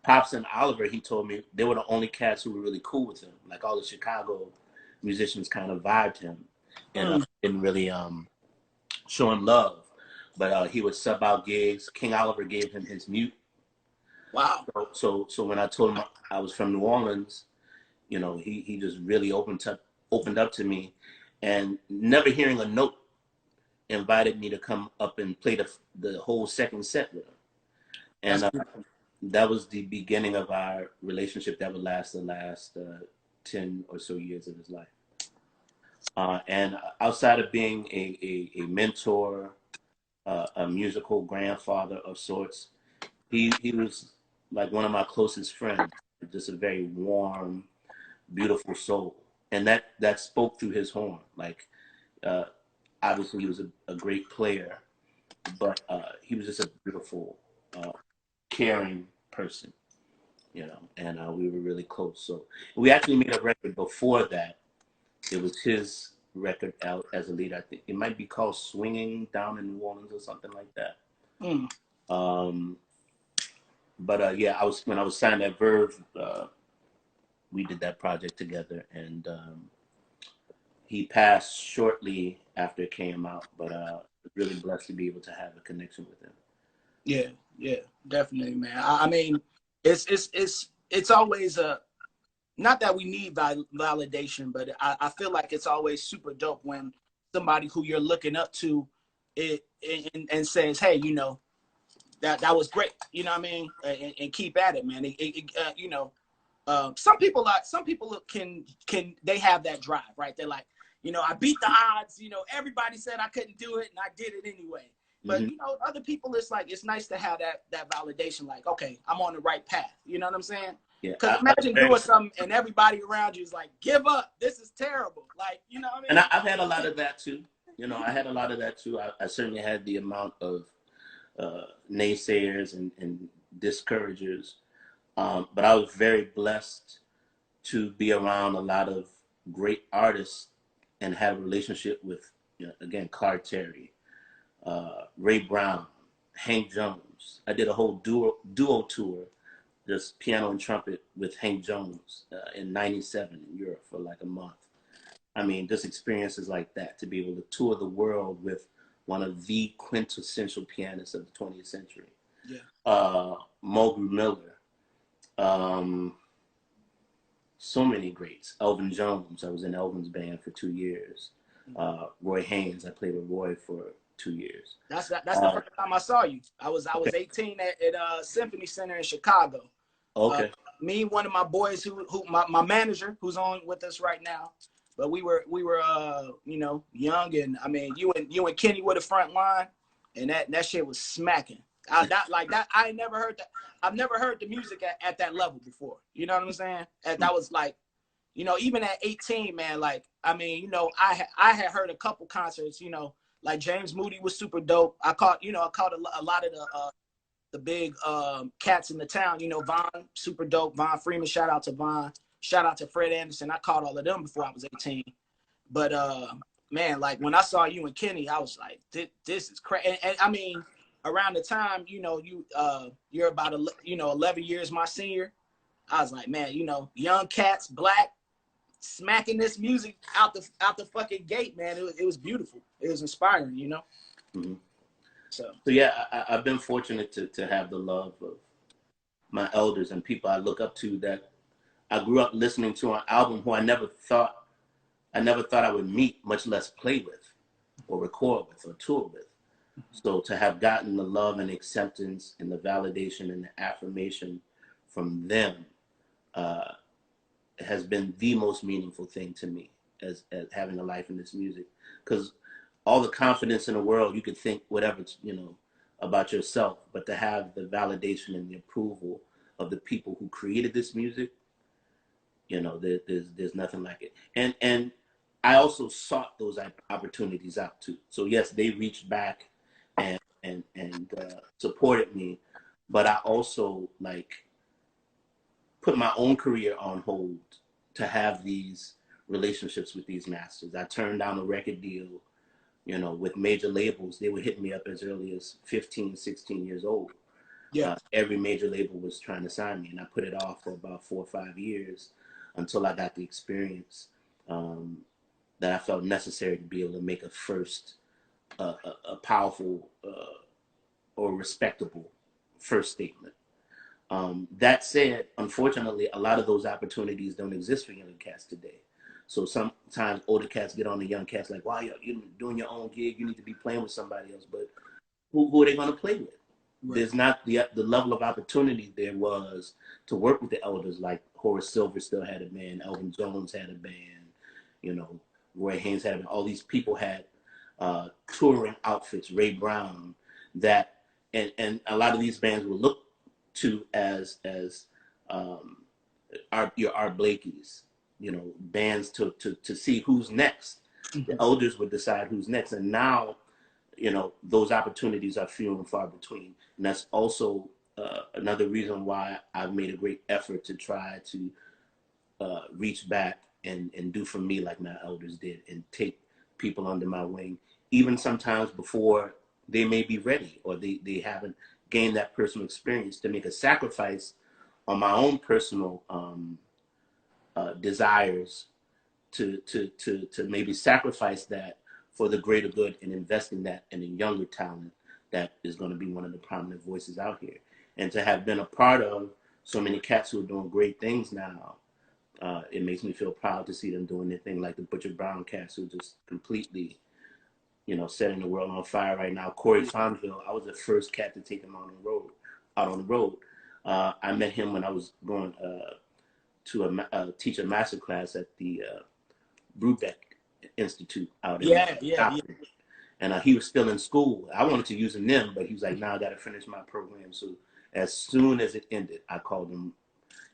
Speaker 2: Pops and Oliver, he told me, they were the only cats who were really cool with him. Like, all the Chicago musicians kind of vibed him and didn't really show him love. but he would sub out gigs. King Oliver gave him his mute.
Speaker 3: Wow.
Speaker 2: So when I told him I was from New Orleans, you know, he just really opened up to me, and never hearing a note, invited me to come up and play the whole second set with him. And that was the beginning of our relationship that would last the last 10 or so years of his life. And outside of being a mentor, a musical grandfather of sorts, he was like one of my closest friends, just a very warm, beautiful soul. And that spoke through his horn. Like, obviously he was a great player, but he was just a beautiful, caring person, you know, and we were really close. So we actually made a record before that. It was his record out as a lead. I think it might be called Swinging Down in New Orleans or something like that. But yeah, when I was signed at Verve, we did that project together, and he passed shortly after it came out, but really blessed to be able to have a connection with him.
Speaker 3: Yeah, definitely, man. I mean, it's always not that we need validation, but I feel like it's always super dope when somebody who you're looking up to and says, hey, you know, that was great, you know what I mean, and keep at it, man. You know, some people can they have that drive, right? They're like, you know, I beat the odds, you know, everybody said I couldn't do it and I did it anyway. But you know, other people, it's like, it's nice to have that validation, like, okay, I'm on the right path, you know what I'm saying?
Speaker 2: Yeah.
Speaker 3: Because imagine doing something and everybody around you is like, give up, this is terrible, like, you know what I mean?
Speaker 2: And I've had a lot of that too. You know, I had a lot of that too. I certainly had the amount of naysayers and discouragers, but I was very blessed to be around a lot of great artists and have a relationship with, you know, again, Clark Terry, Ray Brown, Hank Jones. I did a whole duo tour, just piano and trumpet with Hank Jones in '97 in Europe for like a month. I mean, just experiences like that, to be able to tour the world with one of the quintessential pianists of the 20th century.
Speaker 3: Yeah.
Speaker 2: Mulgrew Miller. So many greats. Elton Jones. I was in Elvin's band for 2 years. Roy Haynes. I played with Roy for 2 years.
Speaker 3: That's the first time I saw you. I was 18 at Symphony Center in Chicago.
Speaker 2: Okay.
Speaker 3: Me, one of my boys who my manager, who's on with us right now, but we were you know, young, and I mean, you and Kenny were the front line, and that shit was smacking. I never heard that. I've never heard the music at that level before. You know what I'm saying? And that was like, you know, even at 18, man, like, I mean, you know, I had heard a couple concerts, you know, like James Moody was super dope. I caught a lot of the big cats in the town, you know, Von, super dope. Von Freeman, shout out to Von. Shout out to Fred Anderson. I caught all of them before I was 18. But man, like when I saw you and Kenny, I was like, this is crazy. And I mean, around the time, you know, you're about 11 years my senior. I was like, man, you know, young cats, black, smacking this music out the fucking gate, man. It was beautiful. It was inspiring, you know.
Speaker 2: Mm-hmm.
Speaker 3: So
Speaker 2: yeah, I've been fortunate to have the love of my elders and people I look up to, that I grew up listening to an album who I never thought I would meet, much less play with or record with or tour with. So to have gotten the love and acceptance and the validation and the affirmation from them has been the most meaningful thing to me as having a life in this music. Because all the confidence in the world, you could think whatever, you know, about yourself, but to have the validation and the approval of the people who created this music, you know, there's nothing like it. And I also sought those opportunities out too. So yes, they reached back and supported me, but I also like put my own career on hold to have these relationships with these masters. I turned down a record deal, you know, with major labels. They were hitting me up as early as 15, 16 years old.
Speaker 3: yeah.
Speaker 2: Every major label was trying to sign me, and I put it off for about 4 or 5 years until I got the experience that I felt necessary to be able to make a first a powerful or respectable first statement. That said, unfortunately, a lot of those opportunities don't exist for younger cats today. So sometimes older cats get on the young cats like, wow, you're doing your own gig. You need to be playing with somebody else. But who are they going to play with? Right. There's not the level of opportunity there was to work with the elders. Like Horace Silver still had a band. Elton Jones had a band. You know, Roy Haynes had a band. All these people had touring outfits. Ray Brown, that, and a lot of these bands will look to as your Art Blakey's, you know, bands to see who's next. The elders would decide who's next, and now, you know, those opportunities are few and far between, and that's also another reason why I've made a great effort to try to reach back and do for me like my elders did, and take people under my wing, even sometimes before they may be ready or they haven't gained that personal experience, to make a sacrifice on my own personal desires to maybe sacrifice that for the greater good, and invest in that in a younger talent that is going to be one of the prominent voices out here. And to have been a part of so many cats who are doing great things now, it makes me feel proud to see them doing their thing, like the Butcher Brown cats who just completely, you know, setting the world on fire right now. Corey Fonville, I was the first cat to take him out on the road. I met him when I was going to a teacher master class at the Brubeck Institute out in Stockton. And he was still in school. I wanted to use him then, but he was like, "Nah, I got to finish my program." So as soon as it ended, I called him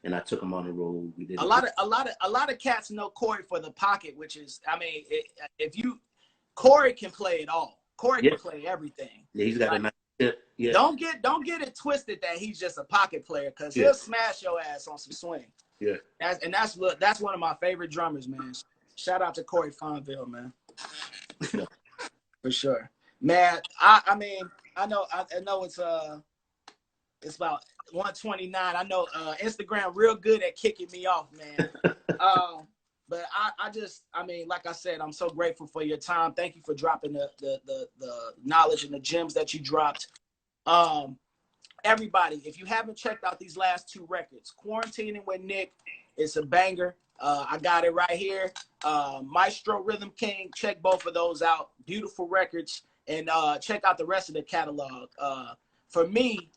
Speaker 2: and I took him on the road. We did
Speaker 3: a lot of cats know Corey for the pocket, which is, I mean, Corey can play it all. Corey can play everything.
Speaker 2: Yeah, he's got a nice tip. Yeah.
Speaker 3: Don't get it twisted that he's just a pocket player, because he'll smash your ass on some swing.
Speaker 2: Yeah.
Speaker 3: That's one of my favorite drummers, man. Shout out to Corey Fonville, man.
Speaker 2: Yeah.
Speaker 3: For sure, man. I mean, I know it's about 1:29. I know Instagram real good at kicking me off, man. But I mean, like I said, I'm so grateful for your time. Thank you for dropping the knowledge and the gems that you dropped. Everybody, if you haven't checked out these last two records, Quarantining with Nick, it's a banger. I got it right here. Maestro, Rhythm King, check both of those out. Beautiful records. And check out the rest of the catalog. For me,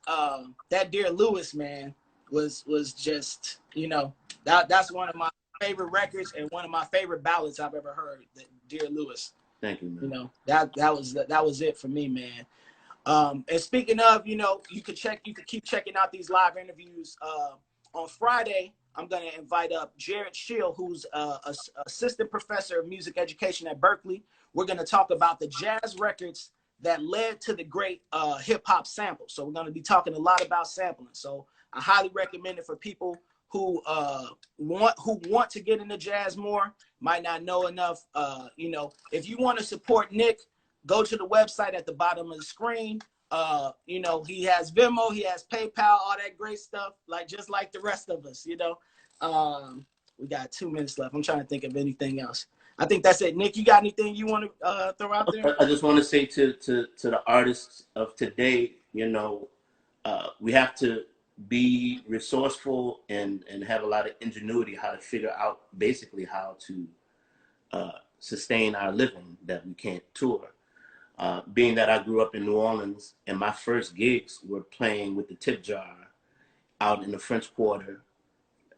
Speaker 3: that Dear Lewis, man, was just, you know, that's one of my favorite records and one of my favorite ballads I've ever heard. Dear Lewis.
Speaker 2: Thank you, man.
Speaker 3: You know, that was it for me, man. And speaking of, you know, you could keep checking out these live interviews. On Friday, I'm going to invite up Jared Schill, who's assistant professor of music education at Berkeley. We're going to talk about the jazz records that led to the great hip hop sample. So we're going to be talking a lot about sampling. So I highly recommend it for people who want to get into jazz more, might not know enough. You know, if you want to support Nick, go to the website at the bottom of the screen. You know, he has Venmo, he has PayPal, all that great stuff, just like the rest of us, you know. We got 2 minutes left. I'm trying to think of anything else. I think that's it. Nick, you got anything you want to throw out there?
Speaker 2: I just want to say to the artists of today, you know, we have to be resourceful and have a lot of ingenuity how to figure out basically how to sustain our living that we can't tour. Being that I grew up in New Orleans and my first gigs were playing with the tip jar out in the French Quarter,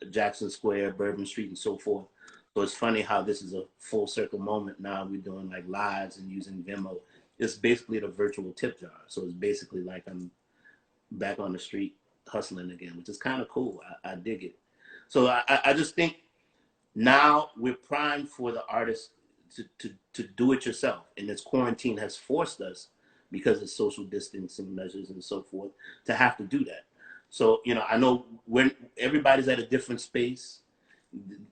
Speaker 2: Jackson Square, Bourbon Street, and so forth. So it's funny how this is a full circle moment. Now we're doing like lives and using Venmo. It's basically the virtual tip jar. So it's basically like I'm back on the street hustling again, which is kind of cool. I dig it. So I just think now we're primed for the artists to do it yourself. And this quarantine has forced us, because of social distancing measures and so forth, to have to do that. So, you know, I know when everybody's at a different space,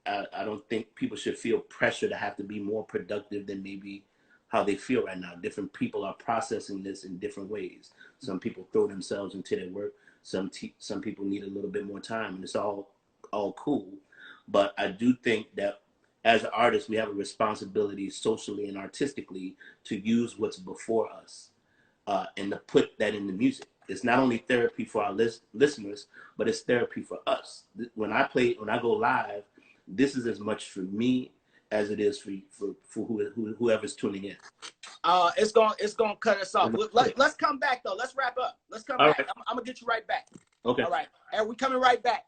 Speaker 2: I don't think people should feel pressure to have to be more productive than maybe how they feel right now. Different people are processing this in different ways. Some people throw themselves into their work. Some people need a little bit more time, and it's all cool. But I do think that as artists, we have a responsibility socially and artistically to use what's before us and to put that in the music. It's not only therapy for our listeners, but it's therapy for us. When I go live, this is as much for me as it is for whoever's tuning in.
Speaker 3: It's gonna cut us off. Let's come back though. Let's wrap up. Let's come back.
Speaker 2: Right.
Speaker 3: I'm gonna get you right back.
Speaker 2: Okay.
Speaker 3: All right. And we coming right back.